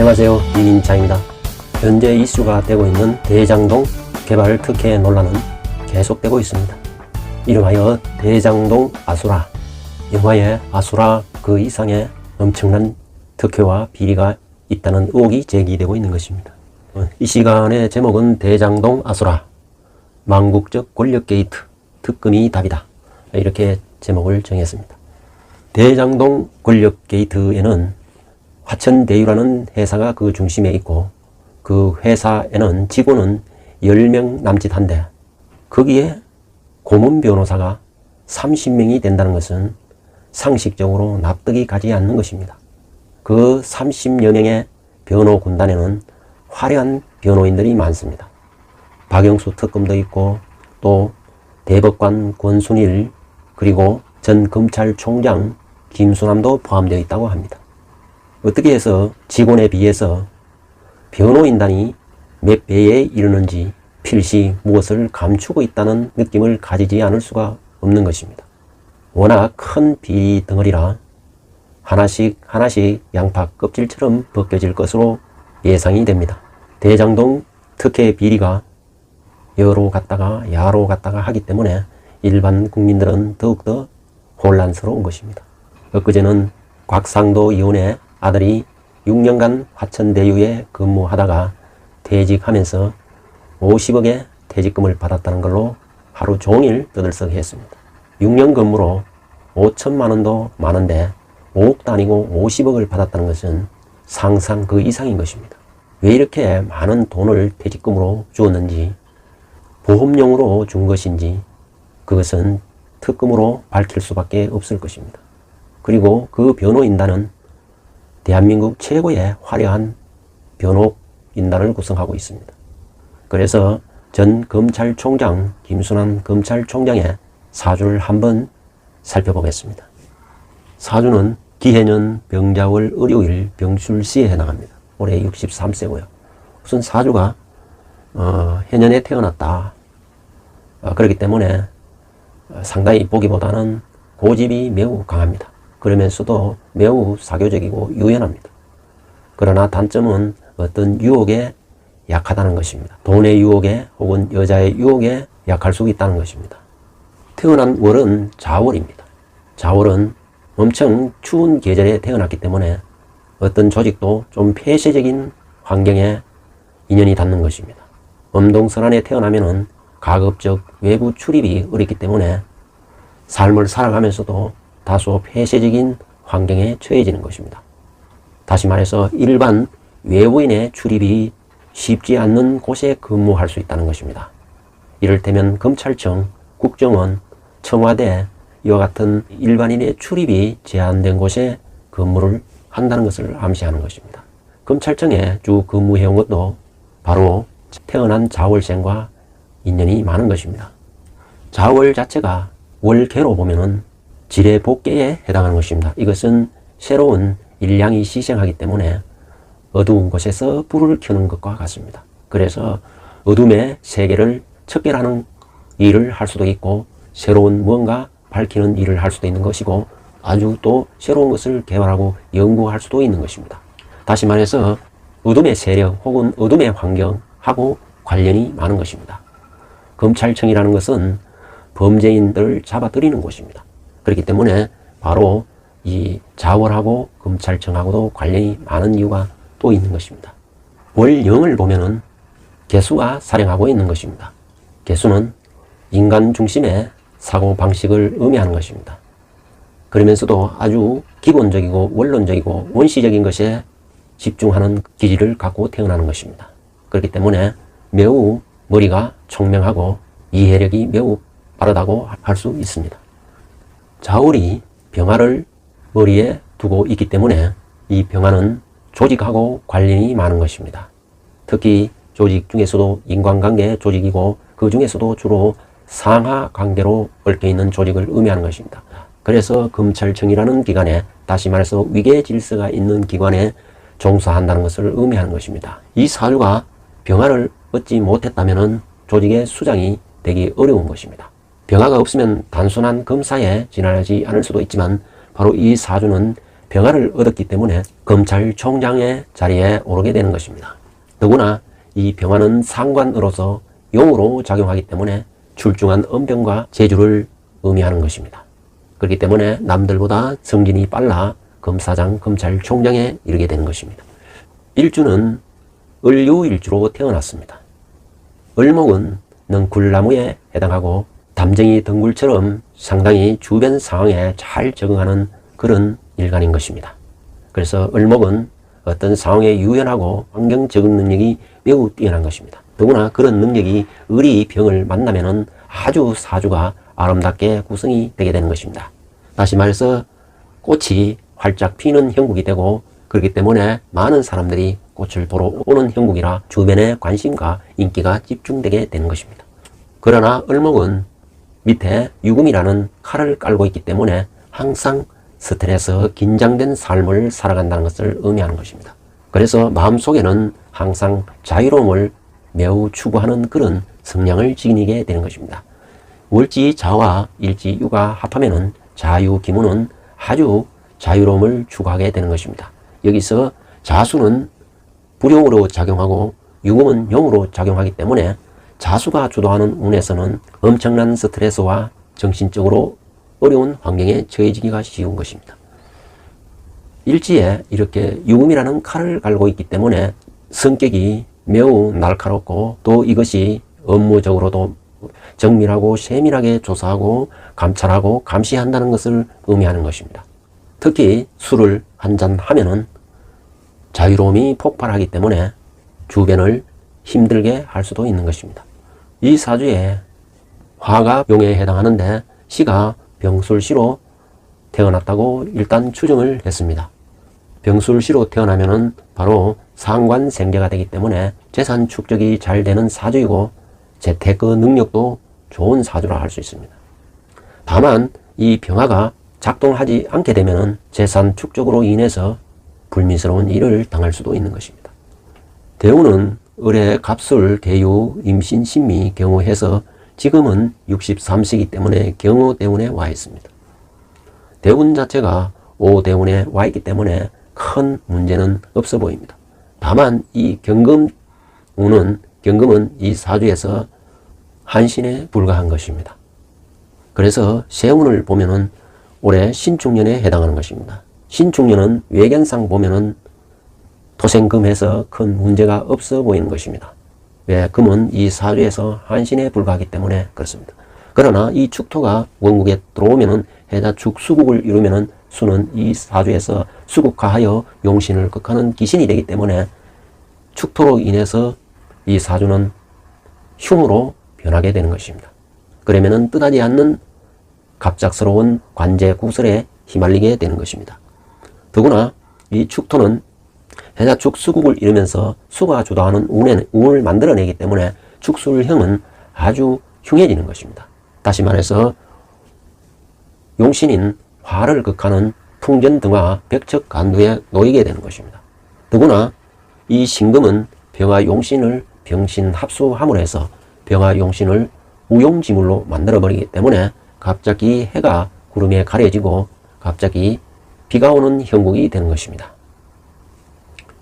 안녕하세요, 이민창입니다. 현재 이슈가 되고 있는 대장동 개발 특혜 논란은 계속되고 있습니다. 이름하여 대장동 아수라, 영화의 아수라 그 이상의 엄청난 특혜와 비리가 있다는 의혹이 제기되고 있는 것입니다. 이 시간의 제목은 대장동 아수라, 망국적 권력 게이트, 특검이 답이다, 이렇게 제목을 정했습니다. 대장동 권력 게이트에는 화천대유라는 회사가 그 중심에 있고, 그 회사에는 직원은 10명 남짓한데 거기에 고문 변호사가 30명이 된다는 것은 상식적으로 납득이 가지 않는 것입니다. 그 30여 명의 변호 군단에는 화려한 변호인들이 많습니다. 박영수 특검도 있고, 또 대법관 권순일, 그리고 전 검찰총장 김수남도 포함되어 있다고 합니다. 어떻게 해서 직원에 비해서 변호인단이 몇 배에 이르는지 필시 무엇을 감추고 있다는 느낌을 가지지 않을 수가 없는 것입니다. 워낙 큰 비리 덩어리라 하나씩 양파 껍질처럼 벗겨질 것으로 예상이 됩니다. 대장동 특혜 비리가 여로 갔다가 야로 갔다가 하기 때문에 일반 국민들은 더욱더 혼란스러운 것입니다. 엊그제는 곽상도 의원의 아들이 6년간 화천대유에 근무하다가 퇴직하면서 50억의 퇴직금을 받았다는 걸로 하루 종일 떠들썩했습니다. 6년 근무로 5천만 원도 많은데 5억도 아니고 50억을 받았다는 것은 상상 그 이상인 것입니다. 왜 이렇게 많은 돈을 퇴직금으로 주었는지, 보험용으로 준 것인지 그것은 특검으로 밝힐 수밖에 없을 것입니다. 그리고 그 변호인단은 대한민국 최고의 화려한 변호인단을 구성하고 있습니다. 그래서 전 검찰총장 김수남 검찰총장의 사주를 한번 살펴보겠습니다. 사주는 기해년 병자월 을요일 병술시에 해당합니다. 올해 63세고요. 우선 사주가 해년에 태어났다. 그렇기 때문에 상당히 보기보다는 고집이 매우 강합니다. 그러면서도 매우 사교적이고 유연합니다. 그러나 단점은 어떤 유혹에 약하다는 것입니다. 돈의 유혹에 혹은 여자의 유혹에 약할 수 있다는 것입니다. 태어난 월은 자월입니다. 자월은 엄청 추운 계절에 태어났기 때문에 어떤 조직도 좀 폐쇄적인 환경에 인연이 닿는 것입니다. 엄동설안에 태어나면은 가급적 외부 출입이 어렵기 때문에 삶을 살아가면서도 다소 폐쇄적인 환경에 처해지는 것입니다. 다시 말해서 일반 외부인의 출입이 쉽지 않는 곳에 근무할 수 있다는 것입니다. 이를테면 검찰청, 국정원, 청와대 이와 같은 일반인의 출입이 제한된 곳에 근무를 한다는 것을 암시하는 것입니다. 검찰청에 주 근무해온 것도 바로 태어난 자월생과 인연이 많은 것입니다. 자월 자체가 월계로 보면은 지뢰 복계에 해당하는 것입니다. 이것은 새로운 일량이 시생하기 때문에 어두운 곳에서 불을 켜는 것과 같습니다. 그래서 어둠의 세계를 척결하는 일을 할 수도 있고, 새로운 무언가 밝히는 일을 할 수도 있는 것이고, 아주 또 새로운 것을 개발하고 연구할 수도 있는 것입니다. 다시 말해서 어둠의 세력 혹은 어둠의 환경하고 관련이 많은 것입니다. 검찰청이라는 것은 범죄인들을 잡아들이는 곳입니다. 그렇기 때문에 바로 이 자월하고 검찰청하고도 관련이 많은 이유가 또 있는 것입니다. 월영을 보면은 개수가 살행하고 있는 것입니다. 개수는 인간 중심의 사고 방식을 의미하는 것입니다. 그러면서도 아주 기본적이고 원론적이고 원시적인 것에 집중하는 기질을 갖고 태어나는 것입니다. 그렇기 때문에 매우 머리가 총명하고 이해력이 매우 빠르다고 할 수 있습니다. 자월이 병화를 머리에 두고 있기 때문에 이 병화는 조직하고 관련이 많은 것입니다. 특히 조직 중에서도 인간관계 조직이고, 그 중에서도 주로 상하 관계로 얽혀있는 조직을 의미하는 것입니다. 그래서 검찰청이라는 기관에, 다시 말해서 위계 질서가 있는 기관에 종사한다는 것을 의미하는 것입니다. 이 사주가 병화를 얻지 못했다면 조직의 수장이 되기 어려운 것입니다. 병화가 없으면 단순한 검사에 지나지 않을 수도 있지만 바로 이 사주는 평화를 얻었기 때문에 검찰총장의 자리에 오르게 되는 것입니다. 더구나 이 평화는 상관으로서 용으로 작용하기 때문에 출중한 언변과 재주를 의미하는 것입니다. 그렇기 때문에 남들보다 성진이 빨라 검사장, 검찰총장에 이르게 되는 것입니다. 일주는 을유일주로 태어났습니다. 을목은 넝쿨나무에 해당하고 담쟁이 덩굴처럼 상당히 주변 상황에 잘 적응하는 그런 일간인 것입니다. 그래서 을목은 어떤 상황에 유연하고 환경 적응 능력이 매우 뛰어난 것입니다. 더구나 그런 능력이 을이 병을 만나면은 아주 사주가 아름답게 구성이 되게 되는 것입니다. 다시 말해서 꽃이 활짝 피는 형국이 되고, 그렇기 때문에 많은 사람들이 꽃을 보러 오는 형국이라 주변에 관심과 인기가 집중되게 되는 것입니다. 그러나 을목은 밑에 유금이라는 칼을 깔고 있기 때문에 항상 스트레스, 긴장된 삶을 살아간다는 것을 의미하는 것입니다. 그래서 마음속에는 항상 자유로움을 매우 추구하는 그런 성향을 지니게 되는 것입니다. 월지자와 일지유가 합하면은 자유기문은 아주 자유로움을 추구하게 되는 것입니다. 여기서 자수는 불용으로 작용하고 유금은 용으로 작용하기 때문에 자수가 주도하는 운에서는 엄청난 스트레스와 정신적으로 어려운 환경에 처해지기가 쉬운 것입니다. 일지에 이렇게 유금이라는 칼을 갈고 있기 때문에 성격이 매우 날카롭고, 또 이것이 업무적으로도 정밀하고 세밀하게 조사하고 감찰하고 감시한다는 것을 의미하는 것입니다. 특히 술을 한잔 하면은 자유로움이 폭발하기 때문에 주변을 힘들게 할 수도 있는 것입니다. 이 사주에 화가 용에 해당하는데 시가 병술시로 태어났다고 일단 추정을 했습니다. 병술시로 태어나면은 바로 상관생재가 되기 때문에 재산 축적이 잘 되는 사주이고 재테크 능력도 좋은 사주라 할 수 있습니다. 다만 이 병화가 작동하지 않게 되면은 재산 축적으로 인해서 불미스러운 일을 당할 수도 있는 것입니다. 대운은 을의 갑술, 대유, 임신, 신미, 경호해서 지금은 63시이기 때문에 경호대운에 와 있습니다. 대운 자체가 오대운에 와 있기 때문에 큰 문제는 없어 보입니다. 다만 이 경금은 이 사주에서 한신에 불과한 것입니다. 그래서 세운을 보면은 올해 신축년에 해당하는 것입니다. 신축년은 외견상 보면은 토생금해서 큰 문제가 없어 보이는 것입니다. 왜? 금은 이 사주에서 한신에 불과하기 때문에 그렇습니다. 그러나 이 축토가 원국에 들어오면은 해자 축수국을 이루면은 수는 이 사주에서 수국화하여 용신을 극하는 기신이 되기 때문에 축토로 인해서 이 사주는 흉으로 변하게 되는 것입니다. 그러면은 뜻하지 않는 갑작스러운 관제 구설에 휘말리게 되는 것입니다. 더구나 이 축토는 해자축 수국을 이루면서 수가 주도하는 운을 만들어내기 때문에 축술형은 아주 흉해지는 것입니다. 다시 말해서 용신인 화를 극하는 풍전등화 벽척간두에 놓이게 되는 것입니다. 더구나 이 신금은 병화 용신을 병신합수함으로 해서 병화 용신을 우용지물로 만들어버리기 때문에 갑자기 해가 구름에 가려지고 갑자기 비가 오는 형국이 되는 것입니다.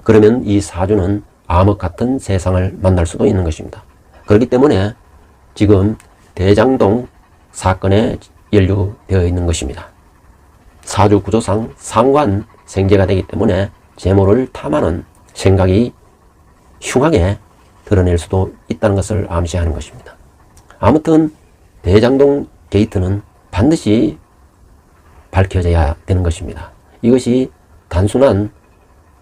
그러면 이 사주는 암흑 같은 세상을 만날 수도 있는 것입니다. 그렇기 때문에 지금 대장동 사건에 연루되어 있는 것입니다. 사주 구조상 상관 생재가 되기 때문에 재물을 탐하는 생각이 흉하게 드러낼 수도 있다는 것을 암시하는 것입니다. 아무튼 대장동 게이트는 반드시 밝혀져야 되는 것입니다. 이것이 단순한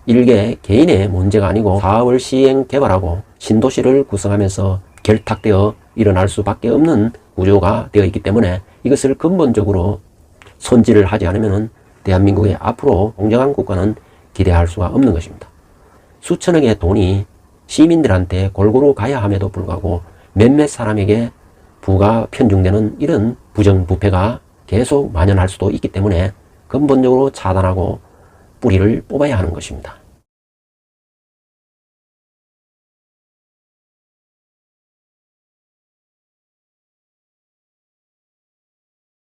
일개 개인의 문제가 아니고 사업을 시행 개발하고 신도시를 구성하면서 결탁되어 일어날 수밖에 없는 구조가 되어 있기 때문에 이것을 근본적으로 손질을 하지 않으면 대한민국의 앞으로 공정한 국가는 기대할 수가 없는 것입니다. 수천억의 돈이 시민들한테 골고루 가야 함에도 불구하고 몇몇 사람에게 부가 편중되는 이런 부정부패가 계속 만연할 수도 있기 때문에 근본적으로 차단하고 뿌리를 뽑아야 하는 것입니다.